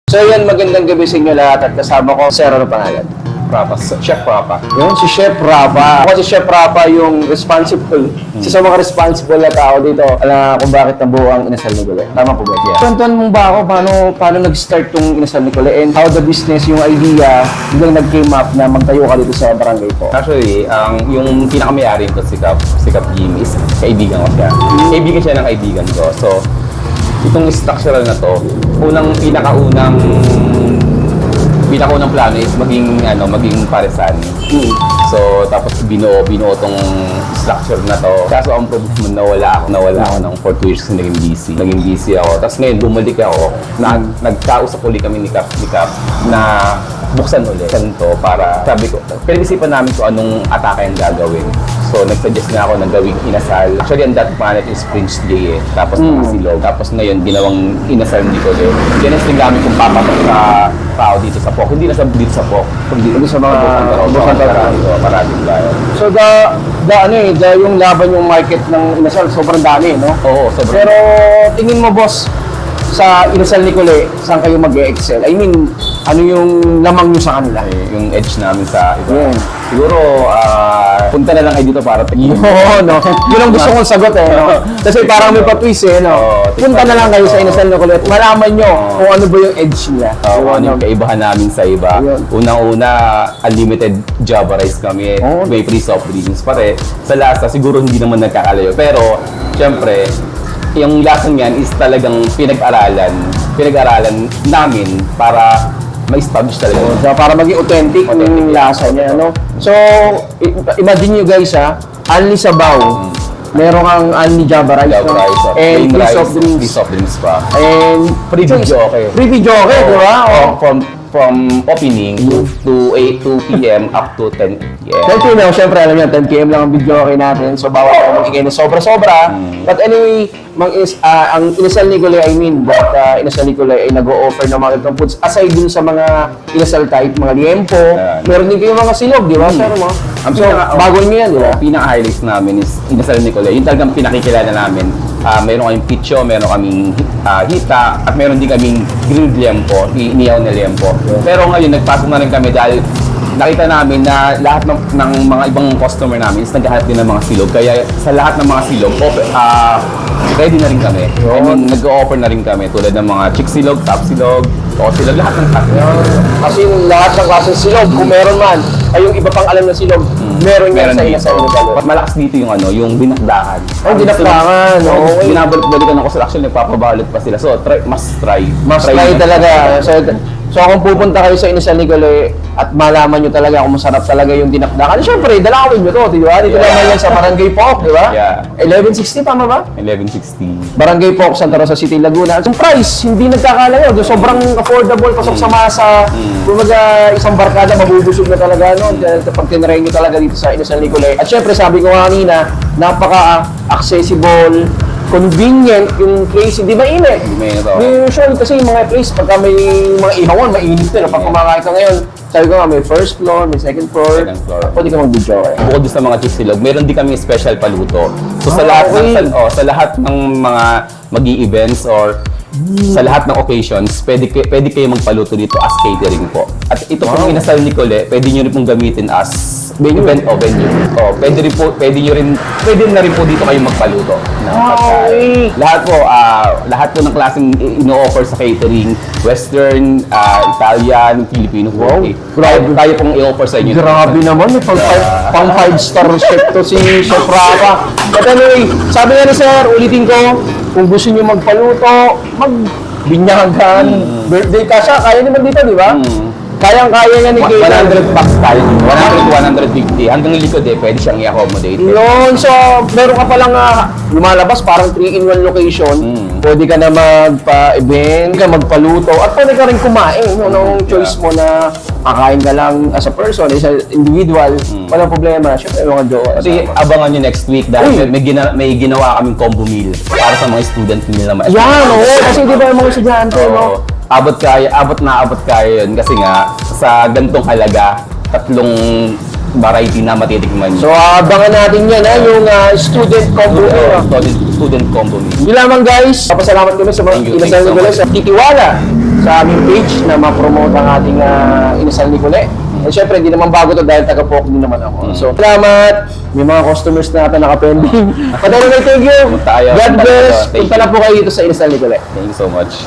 So yan, magandang gabi sa inyo lahat at kasama ko, Sir, ano pangalan? Rapa, Chef Rapa. Yun, si Chef Rapa. Ako si Chef Rapa yung responsible, isa sa mga responsible na tao dito kung bakit nabuo ang Inasal ni Gule. Tama po ba? Yeah. Kwentuhan mo ba ako paano nag-start tong Inasal ni Gule and how the business, yung idea, biglang nag-came up na magtayo ka dito sa barangay po? Actually, yung pinakamayari ko si Kap Jimmy is kaibigan ko siya. Kaibigan siya ng kaibigan ko. So, itong structural na to, pinakaunang plano is maging paresan. So, tapos binuo tong structure na to. Kaso ang problem, nawala ako ng 4 years na naging busy ako. Tapos ngayon, bumalik ako, nagkausap ulit kami ni Kap na buksan ulit to para, sabi ko, pinag-isipan namin kung anong atake ang gagawin. So, nag-suggest na ako ng gawing inasal. Actually, ang that planet is Prince J eh. Tapos Silog. Tapos ngayon, ginawang inasal dito eh. Yan ang sinagamit kong papatok sa tao dito sa POC. Hindi na dito sa POC. Kundi sa mga Maraming bayan. So, yung laban yung market ng Inasal, sobrang dami, no? Oo, sobrang. Pero, tingin mo, boss, sa Inasal ni Gule, saan kayo mag-excel? I mean, ano yung lamang nyo sa kanila? Yung edge namin sa iba. Yeah. Siguro, punta na lang kayo dito para tingin. Oo, no? Yun ang gusto kong sagot eh, no? Kasi parang may pa-twist eh, no? Punta na lang kayo sa Inasal ni Gule at malaman nyo kung ano ba yung edge nila. Kung ano yung kaibahan namin sa iba. Unang-una, unlimited Java rice kami. May free soft drinks. Pare, sa lasa, siguro hindi naman nagkakalayo. Pero, syempre, yung lasa niyan is talagang pinag-aralan namin para ma-establish talaga. So, para maging authentic yung lasa niya, no? So, imagine nyo guys, only sabaw. Meron kang only Java rice, no? And free soft drinks pa. And free video okay. Free video okay, di ba? From opening to 2 p.m. up to 10 p.m. 10 p.m. Siyempre, alam niyo, 10 p.m. lang ang video okay natin. So, bawal tayo mag-igay na sobra-sobra. But anyway, ang Inasal ni Gule, Inasal ni Gule ay nag-o-offer ng mga ganitong foods. Aside dun sa mga inasal type, mga liempo, meron din kayo mga silog, di ba? So, bago nyo yan, di ba? Pinaka-highlights namin is Inasal ni Gule. Yung talagang pinakikilala namin. Meron kaming pitcho, meron kaming hita, at meron din kaming grilled liempo, inihaw na liempo. Pero ngayon, nagpasok na rin kami dahil nakita namin na lahat ng mga ibang customer namin is naghahanap din ng mga silog. Kaya sa lahat ng mga silog, ready na rin kami. I mean, nag-o-offer na rin kami tulad ng mga chick silog, top silog, o silog, lahat ng klase. Kasi lahat ng klase silog, kung meron man, ay yung iba pang alam na silog, meron yan sa Inasal ni Gule. Malakas dito yung dinakdakan. Ay, dinakdakan. Binabalik-balikan ako sila. Actually, nagpapabalot pa sila. So, must try. Must try talaga. So kung pupunta kayo sa Inasal ni Gule at malaman nyo talaga kung masarap talaga yung dinakdakan, syempre, dalawin nyo to, di ba? Dito naman yan sa Barangay POC, di ba? Yeah. 1160, tama ba? 1160. Barangay POC, Santa Rosa City, Laguna. Yung price, hindi nagkakalayo. Sobrang affordable, pasok sa masa. Kumaga, isang barkada, mabubusog na talaga, no? Pag tinry nyo talaga dito sa Inasal ni Gule. At syempre, sabi ko kanina, napaka-accessible, convenient yung place, hindi mainit. Usually kasi yung mga place, pagka may mga ihawan, mainit na. Pag kumakain ka ngayon, sabi ko nga, may first floor, may second floor. Pwede ka mag-video. Bukod sa mga chick silog, meron din kami special paluto. So sa lahat ng mga magi-events or sa lahat ng occasions, pwede kayo magpaluto dito as catering po. At ito pong Inasal ni Gule, pwede nyo rin pong gamitin as venue. Pwede na rin po dito kayo magpaluto. Lahat po ng klaseng ino-offer sa catering, Western, Italian, Filipino food. Tayo pong i-offer sa inyo. Grabe naman, pang 5-star chef to si Chef Rapa. But anyway, sabi nga ni Sir, ulitin ko, kung gusto nyo magpaluto, magbinyagan, birthday ka siya, kaya naman dito, di ba? Kayang-kaya nga ni Kayla. 100 bucks tayo. 100, 150. Hanggang likod pwede siyang i-accommodate. Yun, so meron ka palang lumalabas, parang 3-in-1 location. Pwede ka na magpa-event, ka magpaluto, at pwede ka rin kumain. Anong choice mo na kakain ka lang as a person, as an individual, walang problema. Siyempre, mga jowa. Kasi abangan nyo next week dahil may ginawa kaming combo meal para sa mga student meal naman. Yan, kasi di ba yung mga estudyante, no? Abot kaya yun kasi nga sa gantong halaga, 3 variety na matitikman. So abangan natin yan yung student combo Student combo meal. Hindi lamang guys, papasalamat kami sa mga Inasal ni Gule sa titiwala sa aming page na ma-promote ang ating Inasal Nicole. And syempre, hindi naman bago to dahil taga-Pook din naman ako. So, salamat! May mga customers na natin nakapending. But anyway, thank you! Tayo. God bless! Thank Punta you. na po kayo dito sa Inasal Nicole. Thank you so much.